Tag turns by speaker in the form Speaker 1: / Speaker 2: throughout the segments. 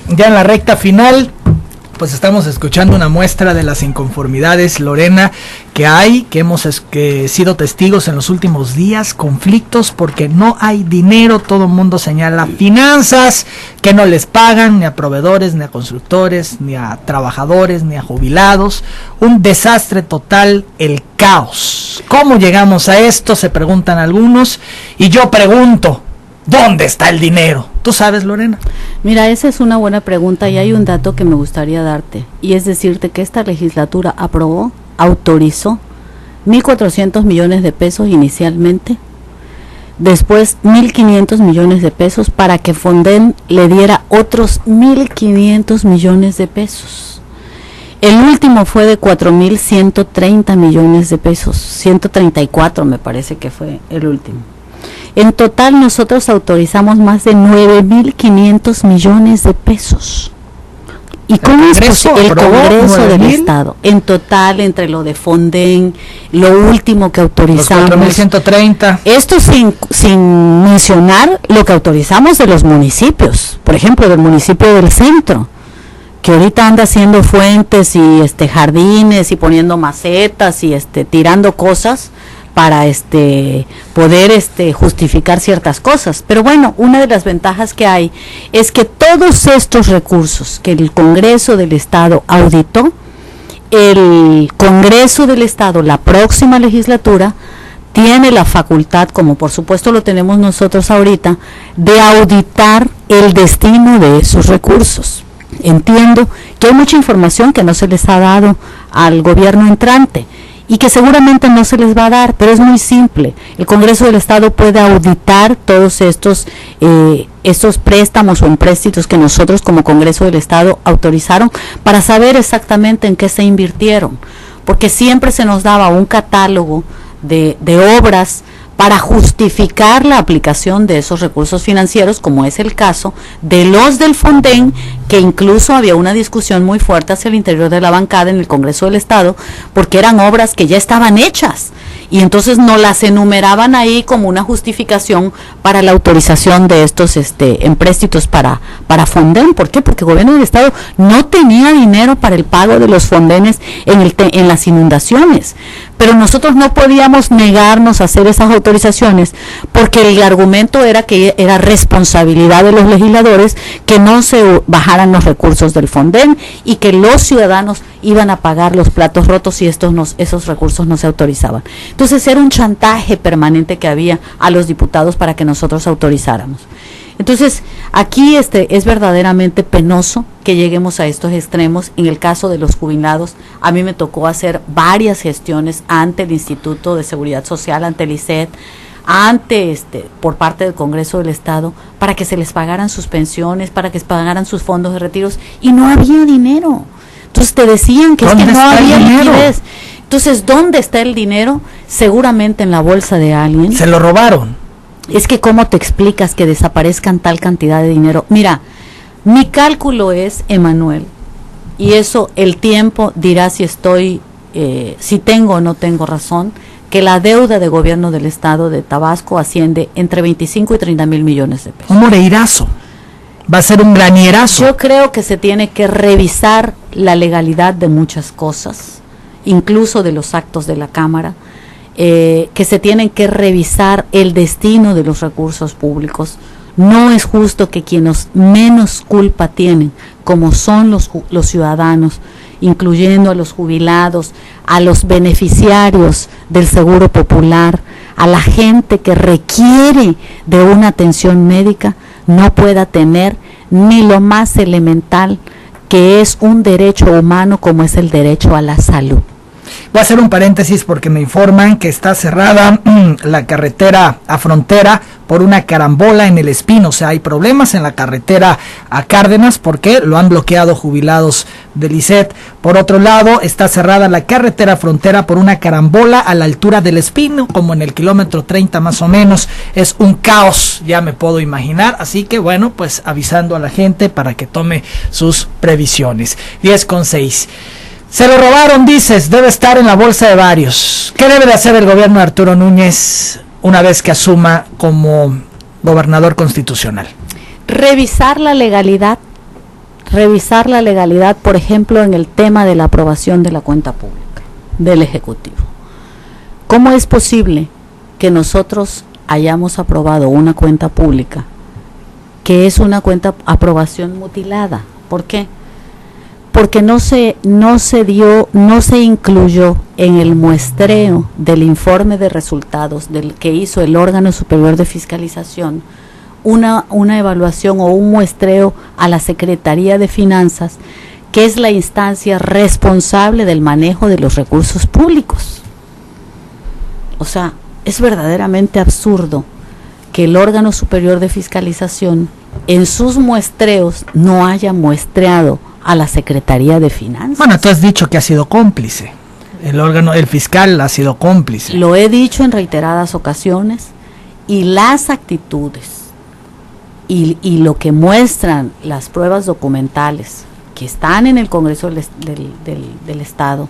Speaker 1: ya en la recta final, pues estamos escuchando una muestra de las inconformidades, Lorena, que hemos sido testigos en los últimos días, conflictos porque no hay dinero. Todo el mundo señala finanzas, que no les pagan ni a proveedores, ni a constructores, ni a trabajadores, ni a jubilados. Un desastre total, el caos. ¿Cómo llegamos a esto?, se preguntan algunos, y yo pregunto, ¿dónde está el dinero? ¿Tú sabes, Lorena?
Speaker 2: Mira, esa es una buena pregunta, y hay un dato que me gustaría darte, y es decirte que esta legislatura autorizó 1.400 millones de pesos inicialmente, después 1.500 millones de pesos para que Fonden le diera otros 1.500 millones de pesos. El último fue de 4.130 millones de pesos, 134 me parece que fue el último. En total nosotros autorizamos más de 9.500 millones de pesos. ¿Y cómo es posible? El Congreso del Estado, en total, entre lo de Fonden, lo último que autorizamos,
Speaker 1: 4.130.
Speaker 2: Esto sin mencionar lo que autorizamos de los municipios, por ejemplo, del municipio del centro, que ahorita anda haciendo fuentes y jardines y poniendo macetas y tirando cosas para poder justificar ciertas cosas. Pero bueno, una de las ventajas que hay es que todos estos recursos que el Congreso del Estado auditó, el Congreso del Estado, la próxima legislatura, tiene la facultad, como por supuesto lo tenemos nosotros ahorita, de auditar el destino de esos recursos. Entiendo que hay mucha información que no se les ha dado al gobierno entrante, y que seguramente no se les va a dar, pero es muy simple. El Congreso del Estado puede auditar todos estos préstamos o empréstitos que nosotros como Congreso del Estado autorizaron para saber exactamente en qué se invirtieron, porque siempre se nos daba un catálogo de obras para justificar la aplicación de esos recursos financieros, como es el caso de los del Fonden, que incluso había una discusión muy fuerte hacia el interior de la bancada en el Congreso del Estado, porque eran obras que ya estaban hechas, y entonces no las enumeraban ahí como una justificación para la autorización de estos empréstitos para Fonden. ¿Por qué? Porque el gobierno del Estado no tenía dinero para el pago de los fondenes en las inundaciones, pero nosotros no podíamos negarnos a hacer esas autorizaciones, porque el argumento era que era responsabilidad de los legisladores que no se bajaran los recursos del Fonden y que los ciudadanos iban a pagar los platos rotos si esos recursos no se autorizaban. Entonces era un chantaje permanente que había a los diputados para que nosotros autorizáramos. Entonces aquí es verdaderamente penoso que lleguemos a estos extremos. En el caso de los jubilados, a mí me tocó hacer varias gestiones ante el Instituto de Seguridad Social, ante el ISET, por parte del Congreso del Estado, para que se les pagaran sus pensiones, para que se pagaran sus fondos de retiros, y no había dinero. Entonces te decían que es que no había liquidez. Entonces, ¿dónde está el dinero? Seguramente en la bolsa de alguien.
Speaker 1: Se lo robaron.
Speaker 2: Es que ¿cómo te explicas que desaparezcan tal cantidad de dinero? Mira, mi cálculo es, Emanuel, y eso el tiempo dirá si tengo o no tengo razón, que la deuda de gobierno del Estado de Tabasco asciende entre 25 y 30 mil millones de pesos.
Speaker 1: Un moreirazo. Va a ser un granierazo.
Speaker 2: Yo creo que se tiene que revisar la legalidad de muchas cosas, incluso de los actos de la Cámara, que se tienen que revisar el destino de los recursos públicos. No es justo que quienes menos culpa tienen, como son los ciudadanos, incluyendo a los jubilados, a los beneficiarios del Seguro Popular, a la gente que requiere de una atención médica, no pueda tener ni lo más elemental, que es un derecho humano como es el derecho a la salud.
Speaker 1: Voy a hacer un paréntesis porque me informan que está cerrada la carretera a Frontera por una carambola en El Espino. O sea, hay problemas en la carretera a Cárdenas porque lo han bloqueado jubilados del ISET. Por otro lado, está cerrada la carretera Frontera por una carambola a la altura del Espino, como en el kilómetro 30 más o menos. Es un caos, ya me puedo imaginar. Así que bueno, pues avisando a la gente para que tome sus previsiones. 10:06. Se lo robaron, dices, debe estar en la bolsa de varios. ¿Qué debe de hacer el gobierno de Arturo Núñez una vez que asuma como gobernador constitucional?
Speaker 2: Revisar la legalidad revisar la legalidad, por ejemplo, en el tema de la aprobación de la cuenta pública del Ejecutivo. ¿Cómo es posible que nosotros hayamos aprobado una cuenta pública que es una cuenta aprobación mutilada? ¿Por qué? Porque no se incluyó en el muestreo del informe de resultados del que hizo el órgano superior de fiscalización una evaluación o un muestreo a la Secretaría de Finanzas, que es la instancia responsable del manejo de los recursos públicos. O sea, es verdaderamente absurdo que el órgano superior de fiscalización en sus muestreos no haya muestreado a la Secretaría de Finanzas.
Speaker 1: Bueno, tú has dicho que ha sido cómplice. El fiscal ha sido cómplice.
Speaker 2: Lo he dicho en reiteradas ocasiones, y las actitudes y lo que muestran las pruebas documentales que están en el Congreso del Estado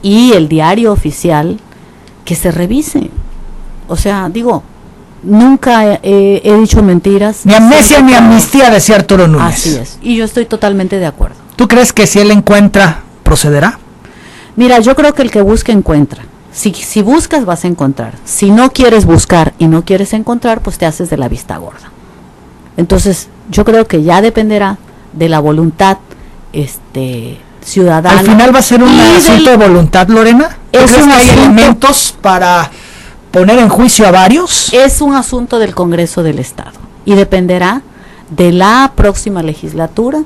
Speaker 2: y el diario oficial, que se revise. O sea, digo, nunca he dicho mentiras.
Speaker 1: Ni amnesia ni amnistía, decía Arturo Núñez.
Speaker 2: Así es, y yo estoy totalmente de acuerdo.
Speaker 1: ¿Tú crees que si él encuentra, procederá?
Speaker 2: Mira, yo creo que el que busca, encuentra. Si buscas, vas a encontrar. Si no quieres buscar y no quieres encontrar, pues te haces de la vista gorda. Entonces, yo creo que ya dependerá de la voluntad ciudadana.
Speaker 1: Al final va a ser un asunto de voluntad, Lorena. ¿Crees que hay elementos para poner en juicio a varios?
Speaker 2: Es un asunto del Congreso del Estado y dependerá de la próxima legislatura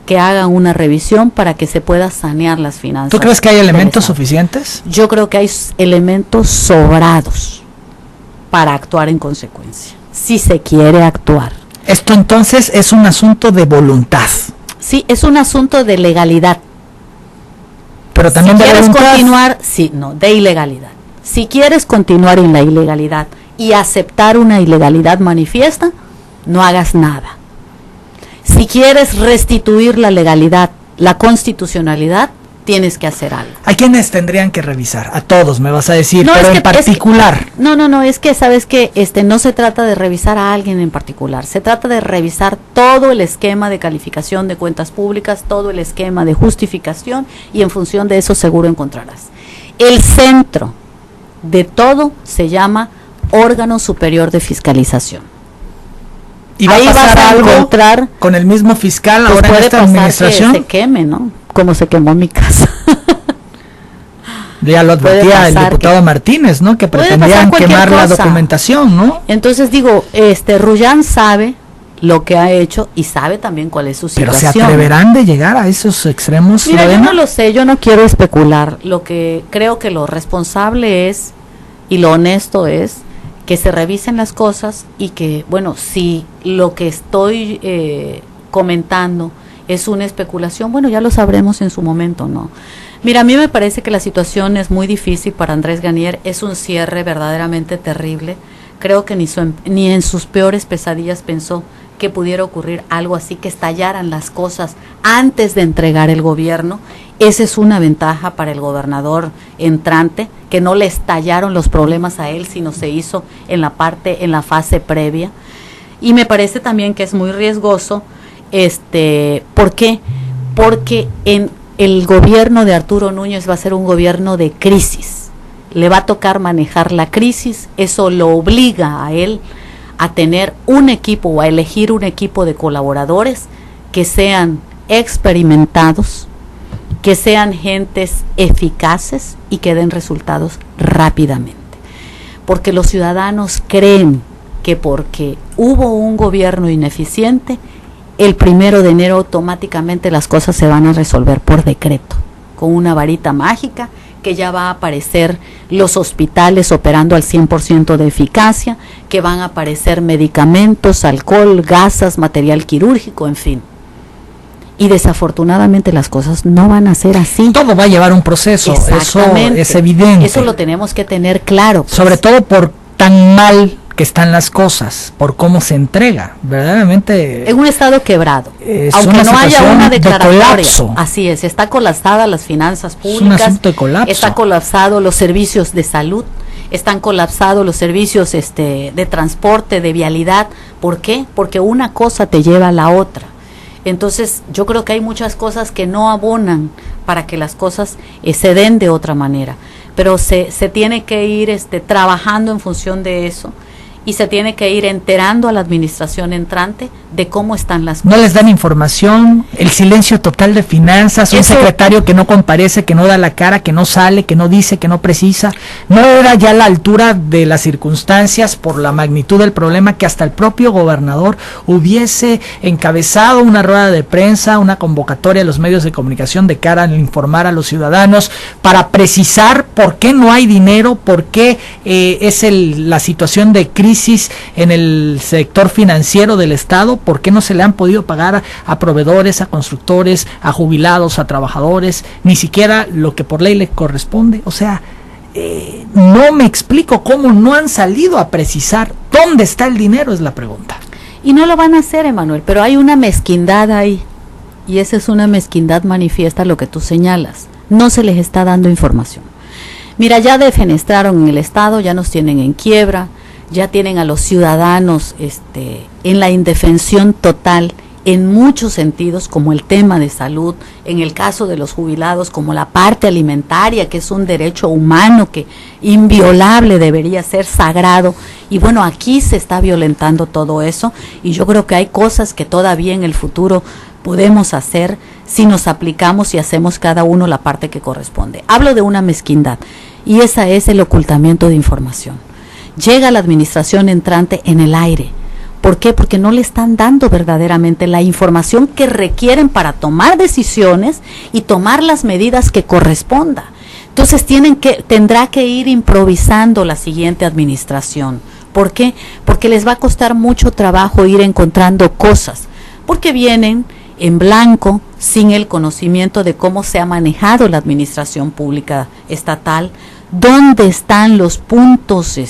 Speaker 2: que hagan una revisión para que se pueda sanear las finanzas.
Speaker 1: ¿Tú crees que hay elementos suficientes?
Speaker 2: Yo creo que hay elementos sobrados para actuar en consecuencia, si se quiere actuar.
Speaker 1: Esto entonces es un asunto de voluntad.
Speaker 2: Sí, es un asunto de legalidad.
Speaker 1: Pero también
Speaker 2: si
Speaker 1: de
Speaker 2: quieres
Speaker 1: voluntad.
Speaker 2: Continuar, sí, no, de ilegalidad. Si quieres continuar en la ilegalidad y aceptar una ilegalidad manifiesta, no hagas nada. Si quieres restituir la legalidad, la constitucionalidad, tienes que hacer algo.
Speaker 1: ¿A quiénes tendrían que revisar? A todos, me vas a decir, no, pero en particular.
Speaker 2: No, es que sabes que no se trata de revisar a alguien en particular, se trata de revisar todo el esquema de calificación de cuentas públicas, todo el esquema de justificación, y en función de eso seguro encontrarás. El centro de todo se llama órgano superior de fiscalización.
Speaker 1: ¿Y va
Speaker 2: ahí
Speaker 1: a pasar
Speaker 2: vas a
Speaker 1: algo
Speaker 2: encontrar,
Speaker 1: con el mismo fiscal
Speaker 2: pues
Speaker 1: ahora en esta administración?
Speaker 2: Que se queme, ¿no? Como se quemó mi casa.
Speaker 1: Ya lo advertía el diputado Martínez, ¿no? Que pretendían quemar la documentación, ¿no?
Speaker 2: Entonces digo, Rullán sabe lo que ha hecho y sabe también cuál es su situación.
Speaker 1: Pero ¿se atreverán de llegar a esos extremos?
Speaker 2: Mira, yo no lo sé, yo no quiero especular. Lo que creo que lo responsable es, y lo honesto es, que se revisen las cosas y que, bueno, si lo que estoy comentando es una especulación, bueno, ya lo sabremos en su momento, ¿no? Mira, a mí me parece que la situación es muy difícil para Andrés Garnier, es un cierre verdaderamente terrible. Creo que ni en sus peores pesadillas pensó que pudiera ocurrir algo así, que estallaran las cosas antes de entregar el gobierno. Esa es una ventaja para el gobernador entrante, que no le estallaron los problemas a él, sino se hizo en la fase previa. Y me parece también que es muy riesgoso. ¿Por qué? Porque el gobierno de Arturo Núñez va a ser un gobierno de crisis. Le va a tocar manejar la crisis, eso lo obliga a él a tener un equipo o a elegir un equipo de colaboradores que sean experimentados, que sean gentes eficaces y que den resultados rápidamente. Porque los ciudadanos creen que porque hubo un gobierno ineficiente, el 1 de enero automáticamente las cosas se van a resolver por decreto, con una varita mágica, que ya va a aparecer los hospitales operando al 100% de eficacia, que van a aparecer medicamentos, alcohol, gasas, material quirúrgico, en fin. Y desafortunadamente las cosas no van a ser así.
Speaker 1: Todo va a llevar un proceso, eso es evidente.
Speaker 2: Eso lo tenemos que tener claro. Pues.
Speaker 1: Sobre todo por tan mal que están las cosas, por cómo se entrega, verdaderamente.
Speaker 2: En un estado quebrado, aunque no haya una declaratoria. Así es, está colapsada las finanzas públicas,
Speaker 1: es un asunto de colapso.
Speaker 2: Está colapsado los servicios de salud, están colapsados los servicios de transporte, de vialidad. ¿Por qué? Porque una cosa te lleva a la otra. Entonces yo creo que hay muchas cosas que no abonan para que las cosas se den de otra manera, pero se tiene que ir trabajando en función de eso, y se tiene que ir enterando a la administración entrante de cómo están las cosas.
Speaker 1: No les dan información, el silencio total de finanzas, un secretario que no comparece, que no da la cara, que no sale, que no dice, que no precisa. No era ya la altura de las circunstancias por la magnitud del problema que hasta el propio gobernador hubiese encabezado una rueda de prensa, una convocatoria a los medios de comunicación de cara a informar a los ciudadanos para precisar por qué no hay dinero, por qué es la situación de crisis en el sector financiero del Estado, por qué no se le han podido pagar a proveedores, a constructores, a jubilados, a trabajadores, ni siquiera lo que por ley le corresponde. O sea, no me explico cómo no han salido a precisar dónde está el dinero, es la pregunta.
Speaker 2: Y no lo van a hacer, Emanuel, pero hay una mezquindad ahí, y esa es una mezquindad manifiesta, lo que tú señalas. No se les está dando información. Mira, ya defenestraron en el Estado, ya nos tienen en quiebra, ya tienen a los ciudadanos en la indefensión total en muchos sentidos, como el tema de salud, en el caso de los jubilados, como la parte alimentaria, que es un derecho humano que inviolable debería ser sagrado, y bueno, aquí se está violentando todo eso, y yo creo que hay cosas que todavía en el futuro podemos hacer si nos aplicamos y hacemos cada uno la parte que corresponde. Hablo de una mezquindad, y esa es el ocultamiento de información. Llega la administración entrante en el aire. ¿Por qué? Porque no le están dando verdaderamente la información que requieren para tomar decisiones y tomar las medidas que corresponda. Entonces tendrá que ir improvisando la siguiente administración. ¿Por qué? Porque les va a costar mucho trabajo ir encontrando cosas, porque vienen en blanco, sin el conocimiento de cómo se ha manejado la administración pública estatal, dónde están los puntos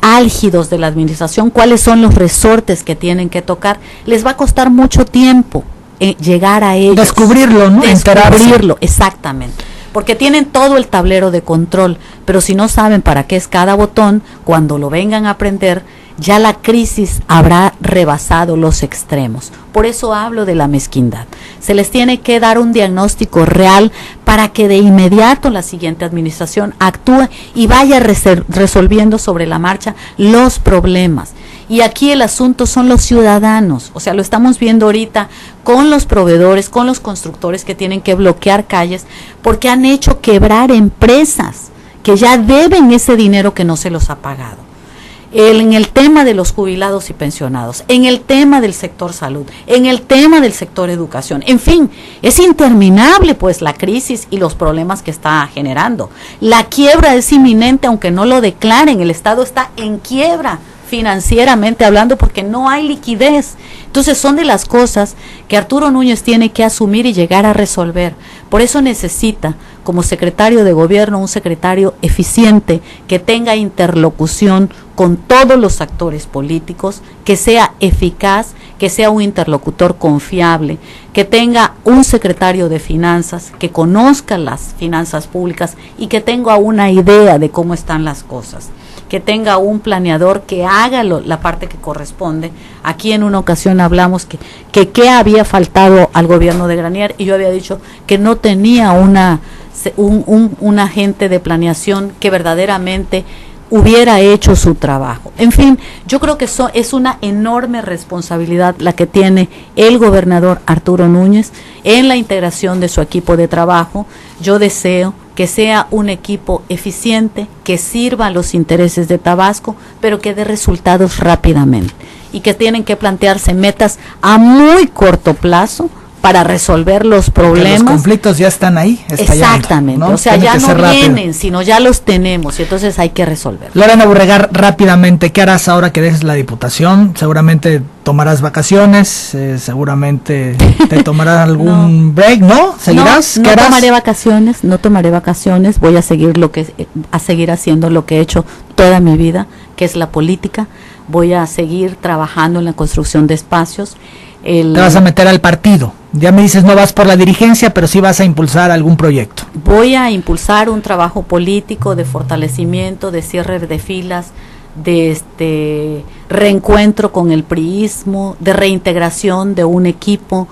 Speaker 2: álgidos de la administración, cuáles son los resortes que tienen que tocar. Les va a costar mucho tiempo llegar a ellos.
Speaker 1: Descubrirlo, ¿no?
Speaker 2: Descubrirlo, exactamente. Porque tienen todo el tablero de control, pero si no saben para qué es cada botón, cuando lo vengan a aprender, ya la crisis habrá rebasado los extremos. Por eso hablo de la mezquindad. Se les tiene que dar un diagnóstico real para que de inmediato la siguiente administración actúe y vaya resolviendo sobre la marcha los problemas. Y aquí el asunto son los ciudadanos, o sea, lo estamos viendo ahorita con los proveedores, con los constructores que tienen que bloquear calles porque han hecho quebrar empresas que ya deben ese dinero que no se los ha pagado. En el tema de los jubilados y pensionados, en el tema del sector salud, en el tema del sector educación, en fin, es interminable pues la crisis y los problemas que está generando. La quiebra es inminente aunque no lo declaren, el Estado está en quiebra financieramente hablando porque no hay liquidez. Entonces son de las cosas que Arturo Núñez tiene que asumir y llegar a resolver. Por eso necesita como secretario de gobierno un secretario eficiente que tenga interlocución con todos los actores políticos, que sea eficaz, que sea un interlocutor confiable, que tenga un secretario de finanzas que conozca las finanzas públicas y que tenga una idea de cómo están las cosas, que tenga un planeador que haga la parte que corresponde. Aquí en una ocasión hablamos que había faltado al gobierno de Granier y yo había dicho que no tenía un agente de planeación que verdaderamente hubiera hecho su trabajo. En fin, yo creo que es una enorme responsabilidad la que tiene el gobernador Arturo Núñez en la integración de su equipo de trabajo. Yo deseo que sea un equipo eficiente, que sirva a los intereses de Tabasco, pero que dé resultados rápidamente y que tienen que plantearse metas a muy corto plazo para resolver los problemas.
Speaker 1: Los conflictos ya están ahí, estallando.
Speaker 2: Exactamente, ¿no? O sea, ya no vienen, sino ya los tenemos y entonces hay que resolverlos.
Speaker 1: Lorena Burregar, rápidamente, ¿qué harás ahora que dejes la diputación? Seguramente tomarás vacaciones, seguramente te tomarás algún break, ¿no? ¿Seguirás?
Speaker 2: No tomaré vacaciones, voy a seguir haciendo lo que he hecho toda mi vida, que es la política. Voy a seguir trabajando en la construcción de espacios. Te
Speaker 1: vas a meter al partido. Ya me dices no vas por la dirigencia, pero sí vas a impulsar algún proyecto.
Speaker 2: Voy a impulsar un trabajo político de fortalecimiento, de cierre de filas, de reencuentro con el priismo, de reintegración de un equipo,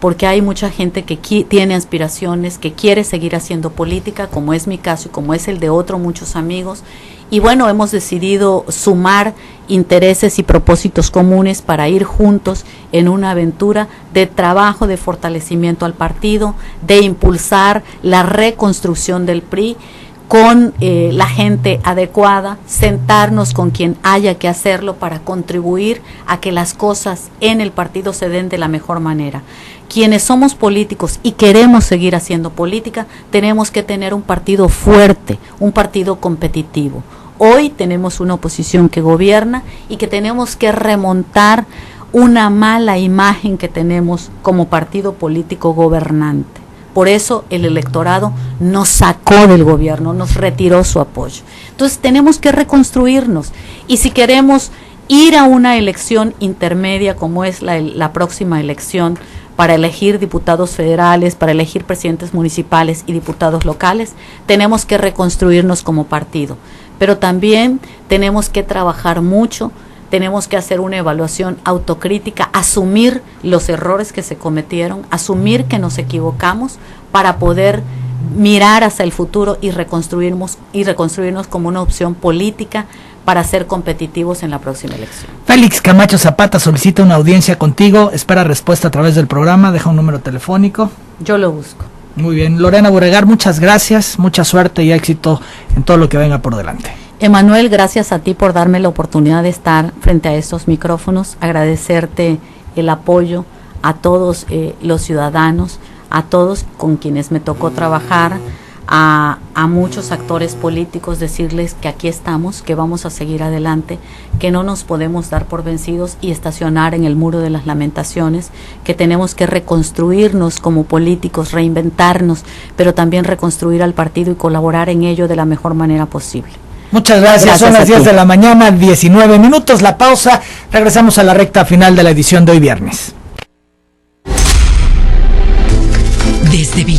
Speaker 2: porque hay mucha gente que tiene aspiraciones, que quiere seguir haciendo política, como es mi caso y como es el de muchos amigos. Y bueno, hemos decidido sumar intereses y propósitos comunes para ir juntos en una aventura de trabajo, de fortalecimiento al partido, de impulsar la reconstrucción del PRI con la gente adecuada, sentarnos con quien haya que hacerlo para contribuir a que las cosas en el partido se den de la mejor manera. Quienes somos políticos y queremos seguir haciendo política, tenemos que tener un partido fuerte, un partido competitivo. Hoy tenemos una oposición que gobierna y que tenemos que remontar una mala imagen que tenemos como partido político gobernante. Por eso el electorado nos sacó del gobierno, nos retiró su apoyo. Entonces tenemos que reconstruirnos, y si queremos ir a una elección intermedia como es la próxima elección para elegir diputados federales, para elegir presidentes municipales y diputados locales, tenemos que reconstruirnos como partido. Pero también tenemos que trabajar mucho, tenemos que hacer una evaluación autocrítica, asumir los errores que se cometieron, asumir que nos equivocamos para poder mirar hacia el futuro y reconstruirnos como una opción política para ser competitivos en la próxima elección.
Speaker 1: Félix Camacho Zapata solicita una audiencia contigo, espera respuesta a través del programa, deja un número telefónico.
Speaker 2: Yo lo busco.
Speaker 1: Muy bien, Lorena Buregar, muchas gracias, mucha suerte y éxito en todo lo que venga por delante.
Speaker 2: Emanuel, gracias a ti por darme la oportunidad de estar frente a estos micrófonos, agradecerte el apoyo a todos los ciudadanos, a todos con quienes me tocó trabajar, a muchos actores políticos, decirles que aquí estamos, que vamos a seguir adelante, que no nos podemos dar por vencidos y estacionar en el muro de las lamentaciones, que tenemos que reconstruirnos como políticos, reinventarnos, pero también reconstruir al partido y colaborar en ello de la mejor manera posible.
Speaker 1: Muchas gracias. Son las 10 de la mañana, 19 minutos, la pausa, regresamos a la recta final de la edición de hoy viernes.
Speaker 3: Desde